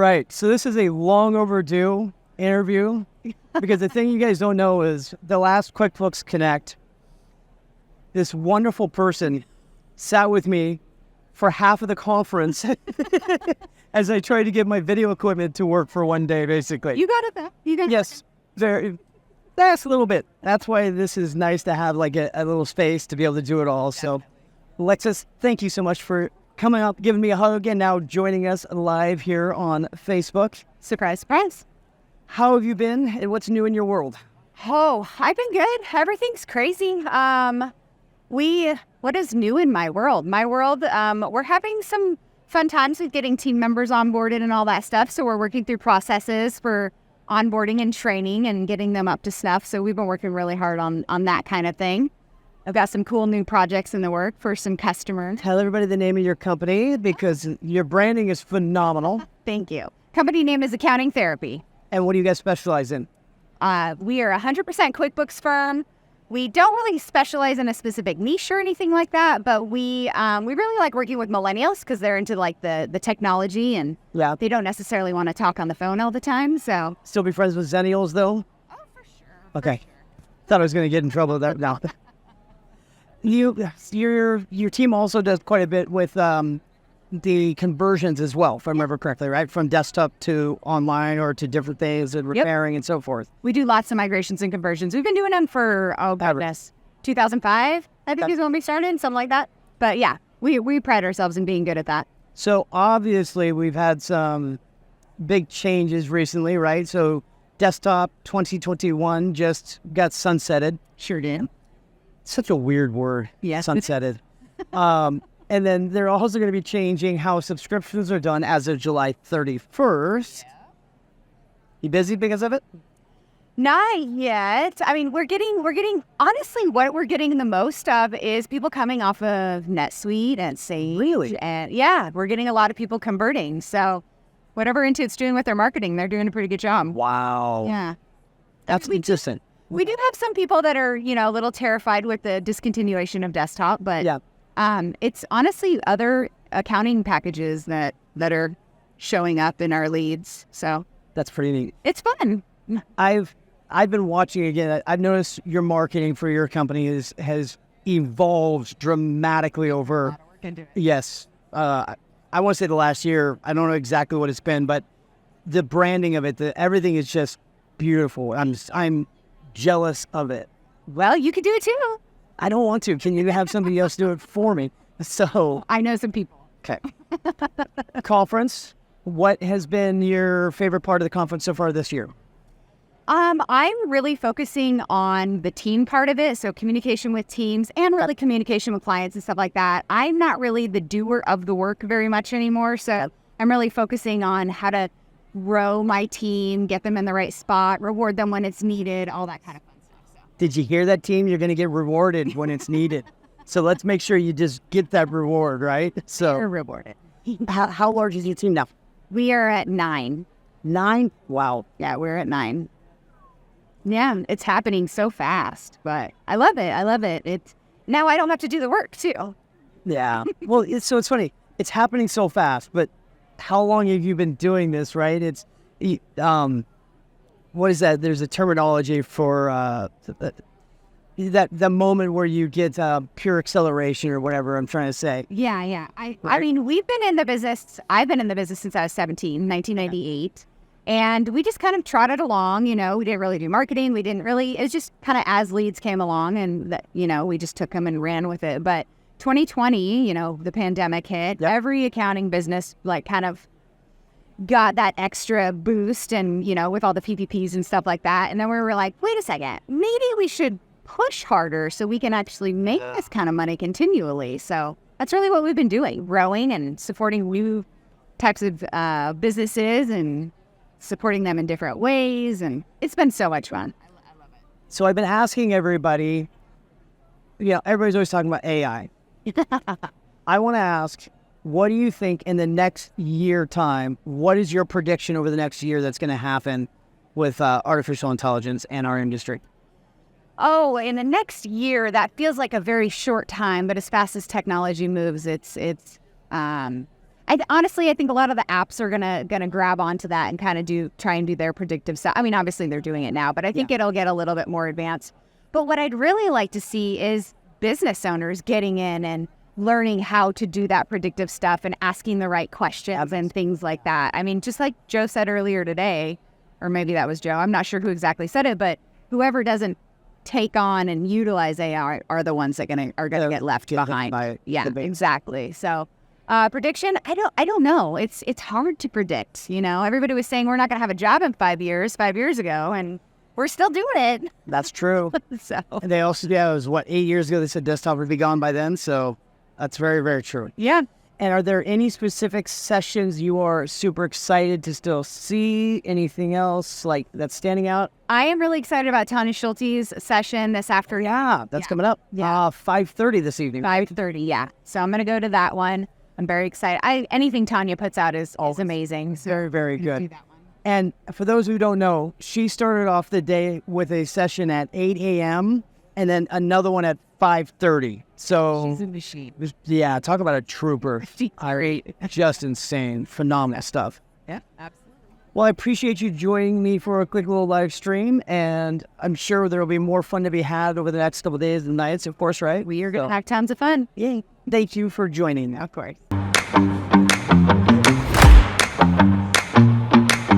right. So this is a long overdue interview because the thing you guys don't know is the last QuickBooks Connect, this wonderful person sat with me for half of the conference as I tried to get my video equipment to work for one day, basically. You got it back. Yes, that's a little bit. That's why this is nice to have like a little space to be able to do it all. Definitely. So, Alexis, thank you so much for coming up, giving me a hug, and now joining us live here on Facebook. Surprise, surprise. How have you been, and what's new in your world? Oh, I've been good. Everything's crazy. What is new in my world? We're having some fun times with getting team members onboarded and all that stuff. So we're working through processes for onboarding and training and getting them up to snuff. So we've been working really hard on that kind of thing. I've got some cool new projects in the work for some customers. Tell everybody the name of your company because your branding is phenomenal. Thank you. Company name is Accounting Therapy. And what do you guys specialize in? We are a 100% QuickBooks firm. We don't really specialize in a specific niche or anything like that, but we really like working with millennials because they're into like the technology and they don't necessarily want to talk on the phone all the time. So Still be friends with Zennials though? oh, for sure. Okay. Thought I was going to get in trouble with that now. Your team also does quite a bit with the conversions as well, if I remember correctly, right? From desktop to online or to different things and repairing and so forth. We do lots of migrations and conversions. We've been doing them for, 2005, I think is when we started, something like that. But yeah, we pride ourselves in being good at that. So obviously we've had some big changes recently, right? So desktop 2021 just got sunsetted. Sure did. Such a weird word, Yes. sunsetted. And then they're also going to be changing how subscriptions are done as of July 31st. Yeah. You busy because of it? Not yet. I mean, we're getting, honestly, what we're getting the most of is people coming off of NetSuite and Sage. Really? And yeah, we're getting a lot of people converting. So whatever Intuit's doing with their marketing, they're doing a pretty good job. Wow. Yeah. That's consistent. We do have some people that are, a little terrified with the discontinuation of desktop, but it's honestly other accounting packages that are showing up in our leads. So that's pretty neat. It's fun. I've been watching again. I've noticed your marketing for your company has evolved dramatically over. Yes. I want to say the last year. I don't know exactly what it's been, but the branding of it, everything is just beautiful. I'm jealous of it. Well, you could do it too. I don't want to. Can you have somebody else do it for me? So I know some people. Okay. Conference. What has been your favorite part of the conference so far this year? I'm really focusing on the team part of it. So communication with teams and really communication with clients and stuff like that. I'm not really the doer of the work very much anymore. So I'm really focusing on how to grow my team, get them in the right spot, reward them when it's needed, all that kind of fun stuff. So. Did you hear that, team? You're going to get rewarded when it's needed. So let's make sure you just get that reward, right? So you're rewarded. How large is your team now? We are at 9. 9? Wow. Yeah, we're at 9. Yeah, it's happening so fast, but I love it. It's now I don't have to do the work too. Yeah. Well, it's funny. It's happening so fast, but how long have you been doing this, right? It's what is that? There's a terminology for the moment where you get pure acceleration or whatever I'm trying to say. Yeah. I mean, we've been in the business. I've been in the business since I was 17, 1998. And we just kind of trotted along, we didn't really do marketing. It was just kind of as leads came along and, we just took them and ran with it. But 2020, the pandemic hit. Yep. Every accounting business, kind of got that extra boost and, with all the PPPs and stuff like that. And then we were like, wait a second, maybe we should push harder so we can actually make this kind of money continually. So that's really what we've been doing, growing and supporting new types of businesses and supporting them in different ways, and it's been so much fun. I love it. So I've been asking everybody, everybody's always talking about AI. I want to ask, what do you think in the next year time, what is your prediction over the next year that's going to happen with artificial intelligence and our industry? Oh, in the next year, that feels like a very short time, but as fast as technology moves, it's Honestly, I think a lot of the apps are gonna grab onto that and kind of try and do their predictive stuff. I mean, obviously they're doing it now, but I think it'll get a little bit more advanced. But what I'd really like to see is business owners getting in and learning how to do that predictive stuff and asking the right questions and things like that. I mean, just like Joe said earlier today, or maybe that was Joe, I'm not sure who exactly said it, but whoever doesn't take on and utilize AI are the ones that are gonna get left behind. Yeah, exactly. So prediction, I don't know. It's hard to predict. You know, everybody was saying we're not gonna have a job in 5 years, 5 years ago, and we're still doing it. That's true. So and they also, it was 8 years ago they said desktop would be gone by then. So that's very, very true. Yeah. And are there any specific sessions you are super excited to still see? Anything else like that's standing out? I am really excited about Tanya Schulte's session this afternoon. Yeah, that's coming up. Yeah. 5:30 this evening. 5:30, yeah. So I'm going to go to that one. I'm very excited. Anything Tanya puts out is amazing. So very, very good. do that one. And for those who don't know, she started off the day with a session at 8 a.m. and then another one at 5:30. So She's a machine. yeah, talk about a trooper. Just insane, phenomenal stuff. Yeah, absolutely. Well, I appreciate you joining me for a quick little live stream, and I'm sure there will be more fun to be had over the next couple of days and nights, of course, right? We are going to have tons of fun. Yay. Thank you for joining. Of course.